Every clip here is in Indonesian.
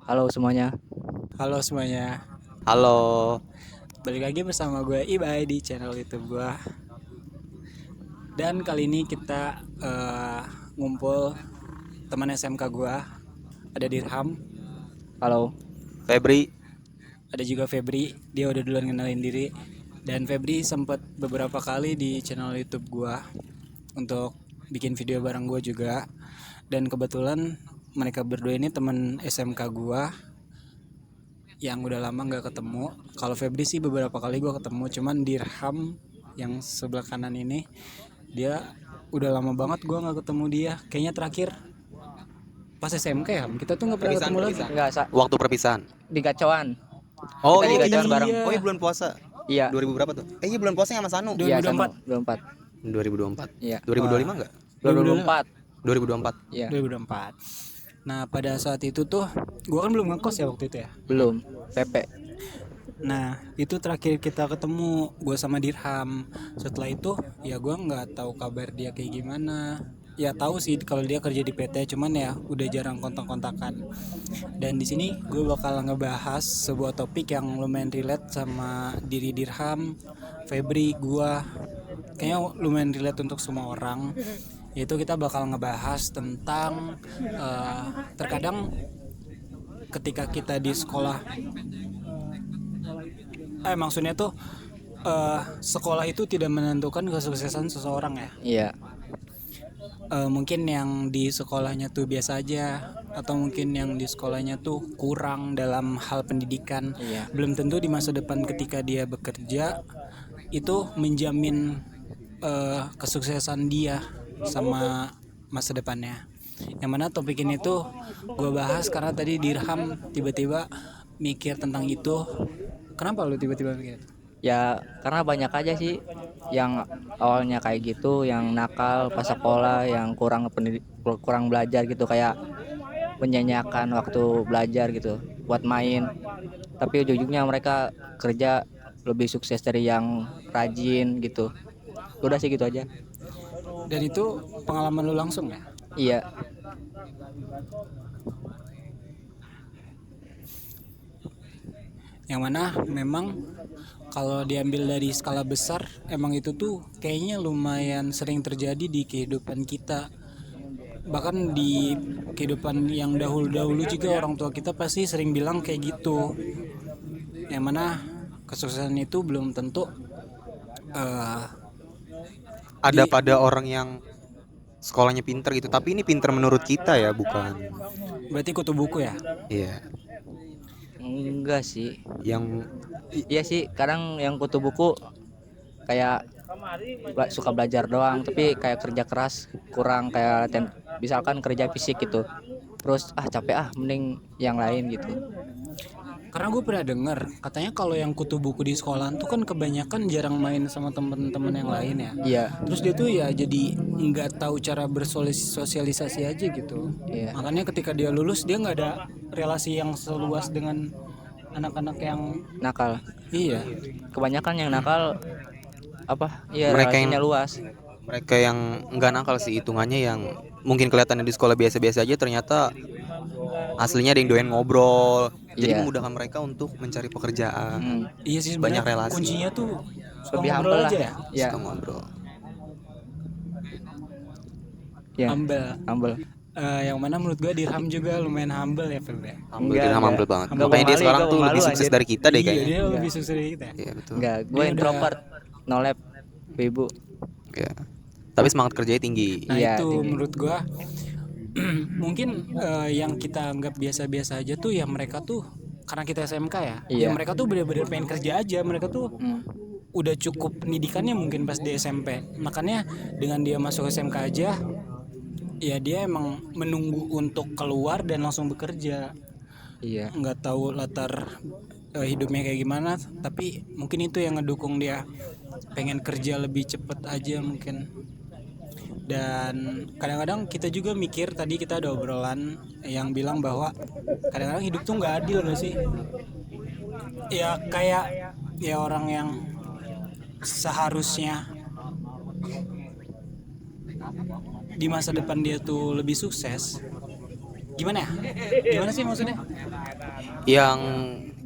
Halo semuanya. Halo semuanya, Halo, balik lagi bersama gue Ibai di channel YouTube gue. Dan kali ini kita ngumpul teman SMK gue. Ada Dirham, Halo. Febri. ada juga Febri. Dia udah duluan ngenalin diri. Dan Febri sempat beberapa kali di channel YouTube gue untuk bikin video bareng gue juga. Dan kebetulan mereka berdua ini teman SMK gue yang udah lama nggak ketemu. Kalau Febri sih beberapa kali gue ketemu, cuman Dirham yang sebelah kanan ini dia udah lama banget gue nggak ketemu dia. Kayaknya terakhir pas SMK ya, kita tuh nggak pernah ketemu lagi. Enggak, Waktu perpisahan. di Gacauan. Oh Kita iya, di Gacauan bareng. Oh iya, bulan puasa. Iya. 2000 berapa tuh? Iya, bulan puasa sama Sanu. Iya, 2024. 2024. 2024. Iya. 2025 enggak? 2024. 2024. Iya. 2024. Nah pada saat itu tuh gue kan belum ngekos ya waktu itu ya. Belum. PP. Nah itu terakhir kita ketemu gue sama Dirham. Setelah itu ya gue nggak tahu kabar dia kayak gimana. Ya tahu sih kalau dia kerja di PT, cuman ya udah jarang kontak-kontakan. Dan di sini gue bakal ngebahas sebuah topik yang lumayan relate sama diri Dirham, Febri, gue. Kayaknya lumayan relate untuk semua orang. Yaitu kita bakal ngebahas tentang terkadang ketika kita di sekolah, maksudnya tuh sekolah itu tidak menentukan kesuksesan seseorang ya. Iya. Mungkin yang di sekolahnya tuh biasa aja, atau mungkin yang di sekolahnya tuh kurang dalam hal pendidikan. Iya. Belum tentu di masa depan ketika dia bekerja itu menjamin kesuksesan dia sama masa depannya. Yang mana topik ini tuh gue bahas karena tadi Dirham tiba-tiba mikir tentang itu. Kenapa lu tiba-tiba mikir? Ya karena banyak aja sih yang awalnya kayak gitu, yang nakal pas sekolah, yang kurang belajar gitu, kayak menyanyiakan waktu belajar gitu buat main. Tapi ujung-ujungnya mereka kerja lebih sukses dari yang rajin gitu. Udah sih gitu aja. Dan itu pengalaman lu langsung ya? Iya. Yang mana memang kalau diambil dari skala besar emang itu tuh kayaknya lumayan sering terjadi di kehidupan kita. Bahkan di kehidupan yang dahulu-dahulu juga orang tua kita pasti sering bilang kayak gitu. Yang mana kesuksesan itu belum tentu Ada pada orang yang sekolahnya pinter gitu, tapi ini pinter menurut kita ya, bukan. berarti kutu buku ya. Iya. Enggak sih. Yang Iya sih, kadang yang kutu buku kayak suka belajar doang, tapi kayak kerja keras kurang, kayak misalkan kerja fisik gitu. Terus capek mending yang lain gitu. Karena gue pernah dengar katanya kalau yang kutu buku di sekolah tuh kan kebanyakan jarang main sama temen-temen yang lain ya. Iya. Terus dia tuh ya jadi nggak tahu cara bersosialisasi aja gitu. Iya. Makanya ketika dia lulus dia nggak ada relasi yang seluas dengan anak-anak yang Nakal. iya. Kebanyakan yang nakal iya, Mereka relasinya yang- luas. mereka yang enggak nakal sih, hitungannya yang mungkin kelihatannya di sekolah biasa-biasa aja, ternyata aslinya ada yang doyan ngobrol. Jadi Iya. memudahkan mereka untuk mencari pekerjaan. Iya sih Banyak sebenarnya relasi. kuncinya tuh suka Lebih ngobrol humble lah. aja ya. Iya. Suka ngobrol. Iya. Humble. Humble. Yang mana menurut gue Dirham juga lumayan humble ya Feb. Humble, Dirham humble banget. Enggak, Makanya dia pemalu, sekarang gua tuh pemalu, lebih sukses anjir. dari kita deh Iya, kayaknya. dia lebih sukses dari kita. Iya betul. Enggak, gue Dia introvert, no lab, ibu. Iya. Tapi semangat kerjanya tinggi. Nah Iya, itu tinggi. menurut gua mungkin yang kita anggap biasa-biasa aja tuh ya mereka tuh karena kita SMK ya. Iya. Ya mereka tuh benar-benar pengen kerja aja. Mereka tuh udah cukup pendidikannya mungkin pas di SMP. Makanya dengan dia masuk SMK aja ya dia emang menunggu untuk keluar dan langsung bekerja. Iya. Nggak tahu latar hidupnya kayak gimana, tapi mungkin itu yang ngedukung dia pengen kerja lebih cepet aja mungkin. Dan kadang-kadang kita juga mikir, tadi kita ada obrolan yang bilang bahwa kadang-kadang hidup tuh nggak adil nggak sih? Ya kayak ya orang yang seharusnya di masa depan dia tuh lebih sukses, Gimana ya? Gimana sih maksudnya? Yang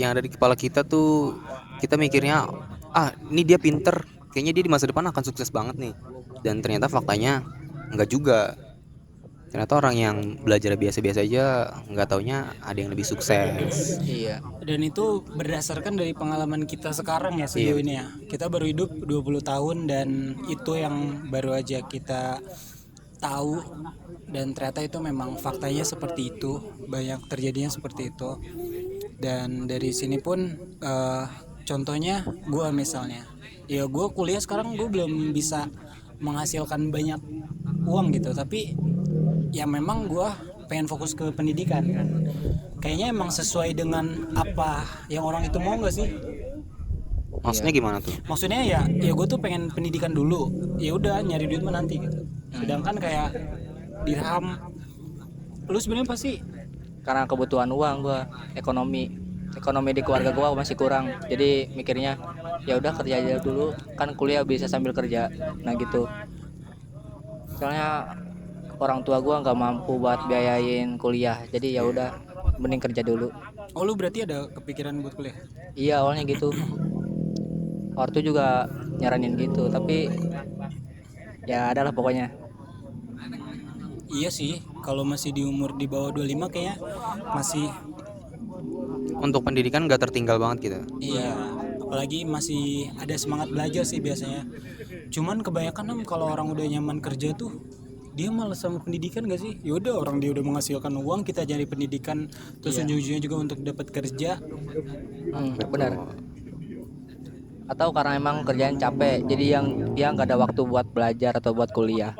ada di kepala kita tuh, kita mikirnya, ini dia pinter, kayaknya dia di masa depan akan sukses banget nih. Dan ternyata faktanya enggak juga. Ternyata orang yang belajar biasa-biasa aja nggak taunya ada yang lebih sukses. Iya. Dan itu berdasarkan dari pengalaman kita sekarang ya Iya. sejauh ini ya. Kita baru hidup 20 tahun dan itu yang baru aja kita tahu, dan ternyata itu memang faktanya seperti itu, banyak terjadinya seperti itu. Dan dari sini pun contohnya gue misalnya, ya gue kuliah sekarang gue belum bisa menghasilkan banyak uang gitu, tapi ya memang gue pengen fokus ke pendidikan kan. Kayaknya emang sesuai dengan apa yang orang itu mau nggak sih? Maksudnya gimana tuh? Maksudnya ya gue tuh pengen pendidikan dulu, ya udah nyari duit mah nanti gitu. Sedangkan kayak Dirham, lu sebenarnya pasti Karena kebutuhan uang gua, ekonomi di keluarga gua masih kurang, jadi mikirnya ya udah kerja aja dulu, kan kuliah bisa sambil kerja. Nah gitu, soalnya orang tua gua nggak mampu buat biayain kuliah, jadi ya udah mending kerja dulu. oh lu berarti ada kepikiran buat kuliah? Iya, awalnya gitu, ortu juga nyaranin gitu, tapi ya adalah pokoknya. Iya sih, kalau masih di umur di bawah 25 kayaknya masih, Untuk pendidikan nggak tertinggal banget kita. iya, apalagi masih ada semangat belajar sih biasanya. Cuman kebanyakan kalau orang udah nyaman kerja tuh dia malas sama pendidikan gak sih? Yaudah, orang dia udah menghasilkan uang, kita cari pendidikan, terus Iya. ujung-ujungnya juga untuk dapat kerja. Benar. Atau karena emang kerjaan capek, jadi yang dia nggak ada waktu buat belajar atau buat kuliah.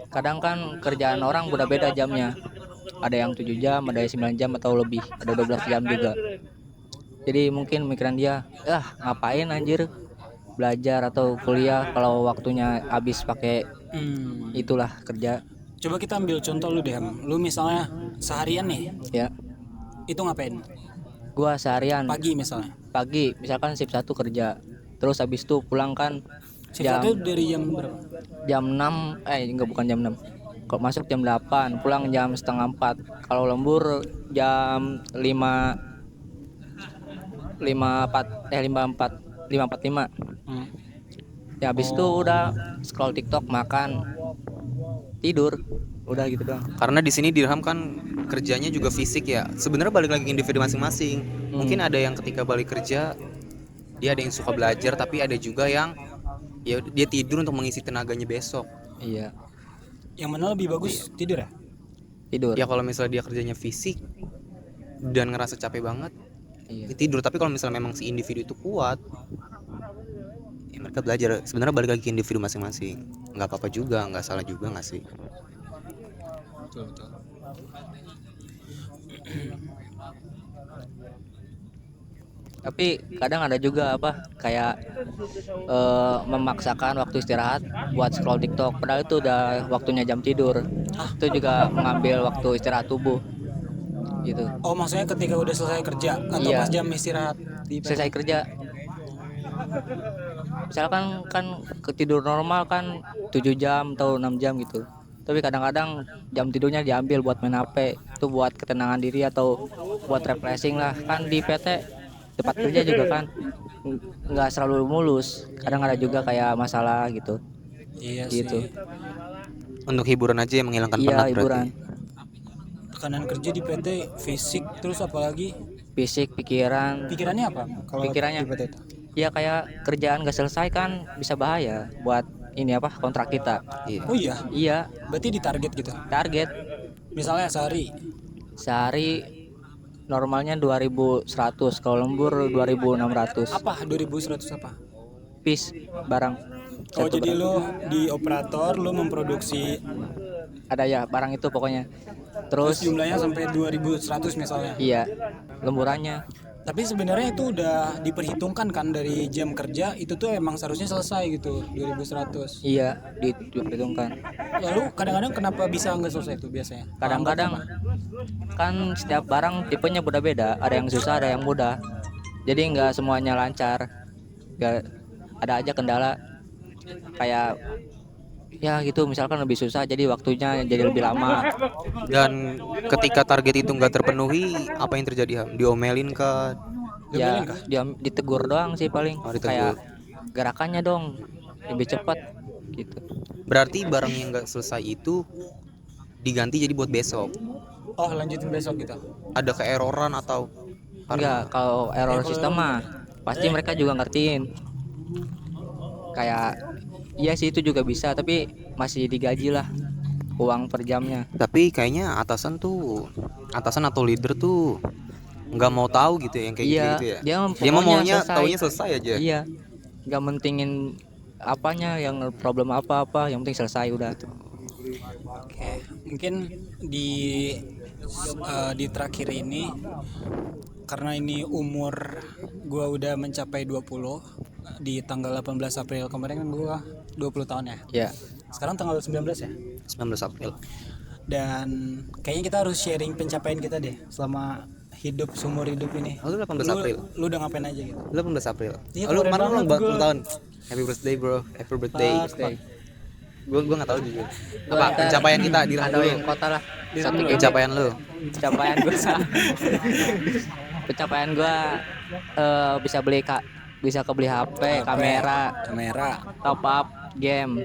Kadang kan kerjaan orang beda-beda jamnya, ada yang 7 jam, ada yang 9 jam atau lebih, ada 12 jam juga. Jadi mungkin mikiran dia, ngapain anjir belajar atau kuliah kalau waktunya habis pakai itulah kerja. Coba kita ambil contoh lu deh, Ham. Lu misalnya seharian nih, Ya, itu ngapain? gua seharian Pagi misalnya. pagi misalkan shift 1 kerja, terus habis itu pulang kan Shift jam satu dari jam berapa? jam 6, enggak, bukan jam 6. Kalau masuk jam 8, pulang jam setengah 4. Kalau lembur jam 5 5.45. Ya habis itu udah scroll TikTok, makan, tidur, udah gitu doang. Karena di sini Dirham kan kerjanya juga fisik ya. Sebenarnya balik lagi ke individu masing-masing. Mungkin ada yang ketika balik kerja dia ada yang suka belajar, tapi ada juga yang ya dia tidur untuk mengisi tenaganya besok. Iya, Yang mana lebih bagus tidur ya? tidur. Ya kalau misalnya dia kerjanya fisik dan ngerasa capek banget, Iya. ya tidur. Tapi kalau misalnya memang si individu itu kuat, ya mereka belajar. Sebenarnya balik lagi ke individu masing-masing. Nggak apa-apa juga, nggak salah juga nggak sih? Betul. Tapi kadang ada juga kayak memaksakan waktu istirahat buat scroll TikTok, padahal itu udah waktunya jam tidur. Itu juga mengambil waktu istirahat tubuh gitu. Oh, maksudnya ketika udah selesai kerja atau Iya. pas jam istirahat di Selesai kerja, misalkan kan ketidur normal kan 7 jam atau 6 jam gitu, tapi kadang-kadang jam tidurnya diambil buat main HP. Itu buat ketenangan diri atau buat refreshing lah, kan di PT tempat kerja juga kan nggak selalu mulus, kadang ada juga kayak masalah gitu. Iya Gitu. sih. Untuk hiburan aja yang menghilangkan Iya, penat hiburan, berarti. Tekanan kerja di PT fisik, terus apalagi fisik, pikiran. pikirannya apa? Kalau Pikirannya. di PT itu? Ya kayak kerjaan nggak selesai kan bisa bahaya buat kontrak kita. Iya. Oh iya, Iya, berarti ditarget gitu. target Misalnya sehari normalnya 2.100, kalau lembur 2.600 apa 2100 apa? piece barang. Oh, Satu jadi barang. lu di operator lu memproduksi, Ada ya barang itu pokoknya. terus Terus jumlahnya sampai 2100 misalnya. iya, lemburannya. Tapi sebenarnya itu udah diperhitungkan kan dari jam kerja itu tuh emang seharusnya selesai gitu 2100. Iya, diperhitungkan. Lalu kadang-kadang kenapa bisa nggak selesai itu biasanya? Kadang-kadang kan setiap barang tipenya beda-beda, ada yang susah, ada yang mudah. Jadi nggak semuanya lancar. Nggak, ada aja kendala kayak ya gitu, misalkan lebih susah jadi waktunya jadi lebih lama. Dan ketika target itu nggak terpenuhi, apa yang terjadi Ham? Diomelin kah? Ya Diomelin kah? dia ditegur doang sih paling, Oh, kayak ditegur. gerakannya dong lebih cepat gitu. Berarti barang yang nggak selesai itu diganti jadi buat besok. Oh, lanjutin besok gitu. Ada keeroran atau Enggak, karena kalau error kalau sistem mah pasti mereka juga ngertiin. Kayak iya sih itu juga bisa, tapi masih digaji lah uang per jamnya. tapi kayaknya atasan atau leader tuh nggak mau tahu gitu ya yang kayak Iya, gitu ya. dia Dia mah pokoknya maunya selesai. taunya selesai aja. Iya, nggak mentingin apanya, yang problem apa-apa, yang penting selesai udah. Oke, mungkin di di terakhir ini, karena ini umur gua udah mencapai 20 di tanggal 18 April kemarin kan gua 20 tahun ya. Ya, Sekarang tanggal 19 ya. 19 April. Dan kayaknya kita harus sharing pencapaian kita deh selama hidup seumur hidup ini. Oh, lu 18 April. Lu udah ngapain aja gitu? 18 April. Iya, Oh, lu kemarin kemarin ulang banget gua. tahun. Happy birthday bro. Happy birthday. Pas. Gue nggak tahu juga. Gua Apa ntar pencapaian kita di ada dulu. yang kota lah. Satu game. Pencapaian lu. Pencapaian gue pencapaian gue bisa bisa kebeli HP, kamera, top up game,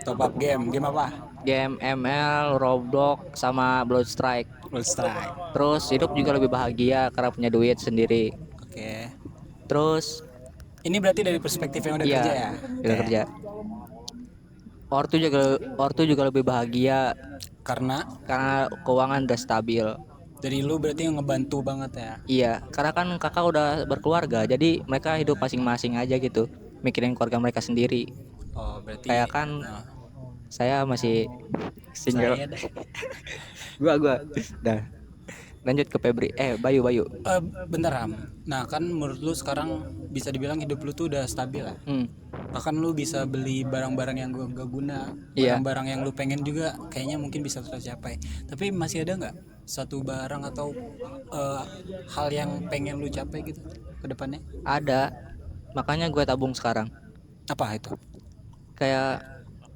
Game apa? game ML, Roblox sama Blood Strike. World Strike. Terus hidup juga lebih bahagia karena punya duit sendiri. Oke. Terus Ini berarti dari perspektif yang udah iya, kerja ya? udah kerja. Ortu juga lebih bahagia Karena karena keuangan udah stabil. dari lu berarti yang ngebantu banget ya? Iya, karena kan kakak udah berkeluarga, jadi mereka hidup masing-masing aja gitu, mikirin keluarga mereka sendiri. Oh, berarti Kayak kan nah, saya masih single. saya deh. Gua. Dah. Lanjut ke Febri. Bayu. Bentar Ham. Nah kan menurut lu sekarang bisa dibilang hidup lu tuh udah stabil ya? Hmm. Bahkan lu bisa beli barang-barang yang gak guna, Iya. barang-barang yang lu pengen juga kayaknya mungkin bisa tercapai. Tapi masih ada nggak satu barang atau hal yang pengen lu capai gitu ke depannya? Ada. Makanya gue tabung sekarang. Apa itu? Kayak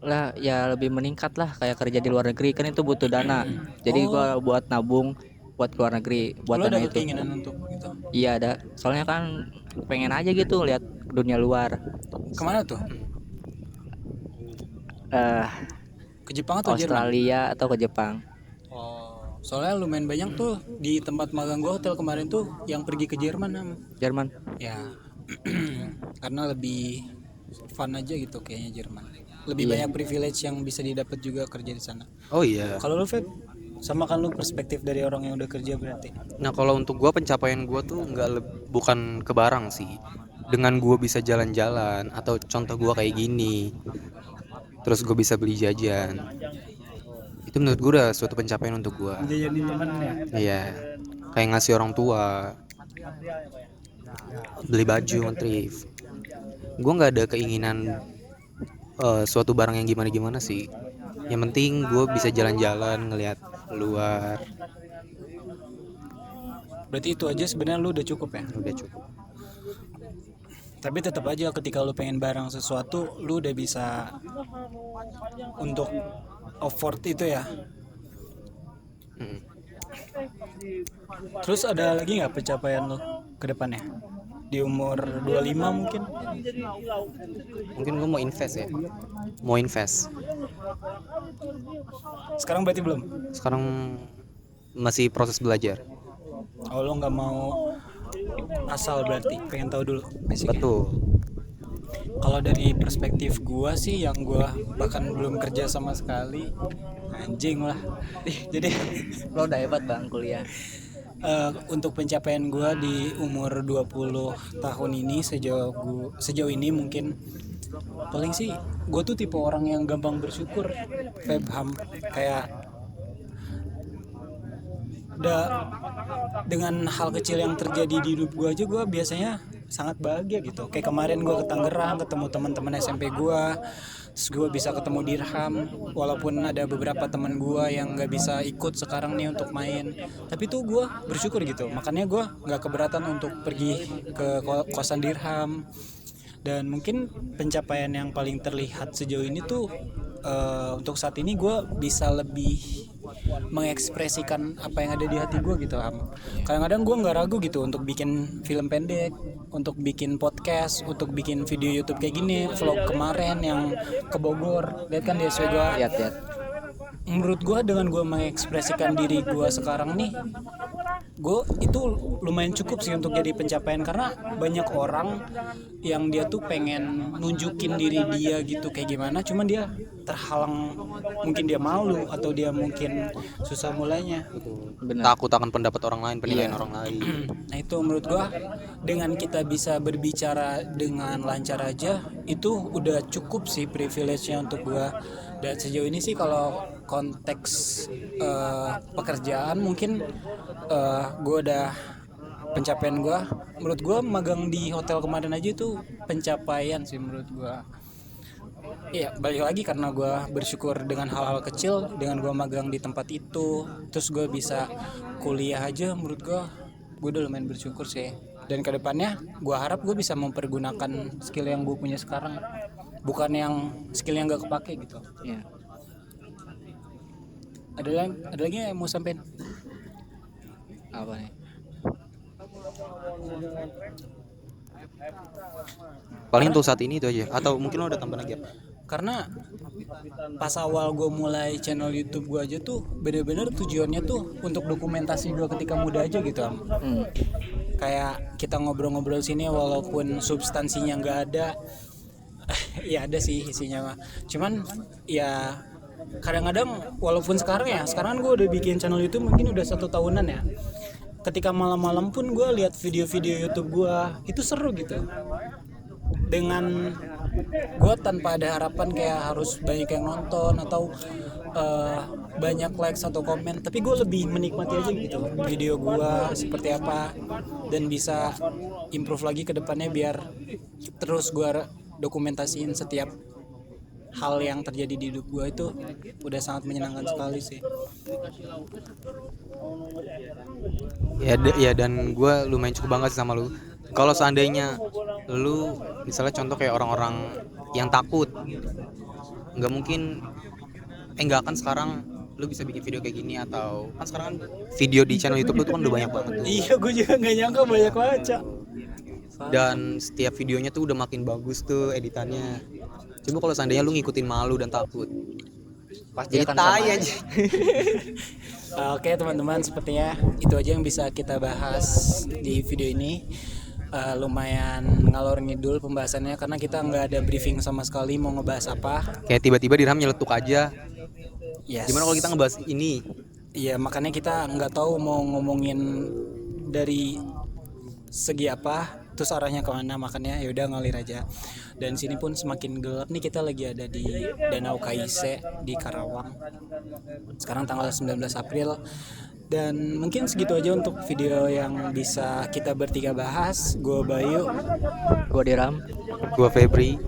lah ya lebih meningkat lah, kayak kerja di luar negeri kan itu butuh dana. Jadi gua buat nabung buat keluar negeri buat Lu dana ada itu. keinginan untuk gitu? Iya ada. Soalnya kan pengen aja gitu lihat dunia luar. Kemana tuh? eh Ke Jepang atau Jerman? Australia atau ke Jepang. Oh, soalnya lumayan banyak tuh di tempat magang gua hotel kemarin tuh yang pergi ke Jerman Ham. Jerman. Ya, karena lebih fun aja gitu kayaknya Jerman. Lebih Iya. banyak privilege yang bisa didapat juga kerja di sana. Oh iya. Kalau lu Feb, sama kan lu perspektif dari orang yang udah kerja berarti. Nah kalau untuk gua pencapaian gua tuh bukan ke barang sih. Dengan gua bisa jalan-jalan atau contoh gua kayak gini, terus gua bisa beli jajan. Itu menurut gua udah suatu pencapaian untuk gua. Jajanin temen ya. Iya. Kayak ngasih orang tua, beli baju, nge-thrift. Gua nggak ada keinginan suatu barang yang gimana-gimana sih. Yang penting gua bisa jalan-jalan, ngelihat luar, Berarti itu aja sebenarnya lu udah cukup ya. udah cukup. Tapi tetap aja ketika lu pengen barang sesuatu, lu udah bisa untuk afford itu ya. Mm. Terus ada lagi nggak pencapaian lu ke depannya? Di umur 25 mungkin? Mungkin gua mau invest ya. Mau invest. Sekarang berarti belum? Sekarang masih proses belajar. Oh, lo nggak mau asal berarti pengen tahu dulu basicnya. Betul. Kalau dari perspektif gua sih yang gua bahkan belum kerja sama sekali, anjing lah. Jadi Lo udah hebat bang kuliah. untuk pencapaian gua di umur 20 tahun ini sejauh ini mungkin paling sih gua tuh tipe orang yang gampang bersyukur, Febham, kayak dengan hal kecil yang terjadi di hidup gue aja gue biasanya sangat bahagia gitu. Kayak kemarin gue ke Tangerang ketemu teman-teman SMP gue, terus gue bisa ketemu Dirham walaupun ada beberapa teman gue yang nggak bisa ikut sekarang nih untuk main, tapi tuh gue bersyukur gitu. Makanya gue nggak keberatan untuk pergi ke kosan Dirham. Dan mungkin pencapaian yang paling terlihat sejauh ini tuh untuk saat ini gue bisa lebih mengekspresikan apa yang ada di hati gue gitu. Kadang-kadang gue nggak ragu gitu untuk bikin film pendek, untuk bikin podcast, untuk bikin video YouTube kayak gini, vlog kemarin yang ke Bogor, lihat kan di SW gue. Lihat. Menurut gue dengan gue mengekspresikan diri gue sekarang nih, gue itu lumayan cukup sih untuk jadi pencapaian, karena banyak orang yang dia tuh pengen nunjukin diri dia gitu kayak gimana, cuman dia terhalang, mungkin dia malu atau dia mungkin susah mulainya. Benar. Takut akan pendapat orang lain, penilaian orang lain. Nah itu menurut gua, dengan kita bisa berbicara dengan lancar aja, itu udah cukup sih privilege-nya untuk gua. Dan sejauh ini sih kalau konteks pekerjaan mungkin gua udah pencapaian gua. Menurut gua magang di hotel kemarin aja itu pencapaian sih menurut gua. Iya, balik lagi karena gue bersyukur dengan hal-hal kecil, dengan gue magang di tempat itu, terus gue bisa kuliah aja, menurut gue udah lumayan bersyukur sih. Dan kedepannya gue harap gue bisa mempergunakan skill yang gue punya sekarang, bukan yang skill yang gak kepake gitu. Iya. Ada lagi yang mau sampein? Apa nih? Paling untuk saat ini itu aja. Atau mungkin lo ada tambahan lagi apa? Karena pas awal gue mulai channel YouTube gue aja tuh bener-bener tujuannya tuh untuk dokumentasi gue ketika muda aja gitu, kayak kita ngobrol-ngobrol sini walaupun substansinya nggak ada. Ya ada sih isinya mah, cuman ya kadang-kadang walaupun sekarang gue udah bikin channel YouTube mungkin udah 1 tahunan ya, ketika malam-malam pun gue lihat video-video YouTube gue itu seru gitu, dengan gue tanpa ada harapan kayak harus banyak yang nonton atau banyak likes atau komen, tapi gue lebih menikmati aja gitu video gue seperti apa, dan bisa improve lagi ke depannya biar terus gue dokumentasiin setiap hal yang terjadi di hidup gue. Itu udah sangat menyenangkan sekali sih. Ya dan gue lumayan cukup bangga sih sama lu. Kalau seandainya lu misalnya contoh kayak orang-orang yang takut, nggak mungkin, nggak akan sekarang lu bisa bikin video kayak gini, atau kan sekarang kan video di channel YouTube lu tuh kan udah banyak banget tuh. Iya, gue juga nggak nyangka banyak baca. Dan setiap videonya tuh udah makin bagus tuh editannya. Coba kalau seandainya lu ngikutin malu dan takut, Pasti jadi akan tai sama. aja. Oke teman-teman, sepertinya itu aja yang bisa kita bahas di video ini. Lumayan ngalor ngidul pembahasannya karena kita nggak ada briefing sama sekali mau ngebahas apa. Kayak tiba-tiba Dirham nyeletuk aja. Yes. Gimana kalau kita ngebahas ini? Iya, makanya kita nggak tahu mau ngomongin dari segi apa, terus arahnya kemana, makanya ya udah ngalir aja. Dan sini pun semakin gelap nih, kita lagi ada di Danau Kaise di Karawang. Sekarang tanggal 19 April. Dan mungkin segitu aja untuk video yang bisa kita bertiga bahas. Gue Bayu. Gua Diram. Gua Febri.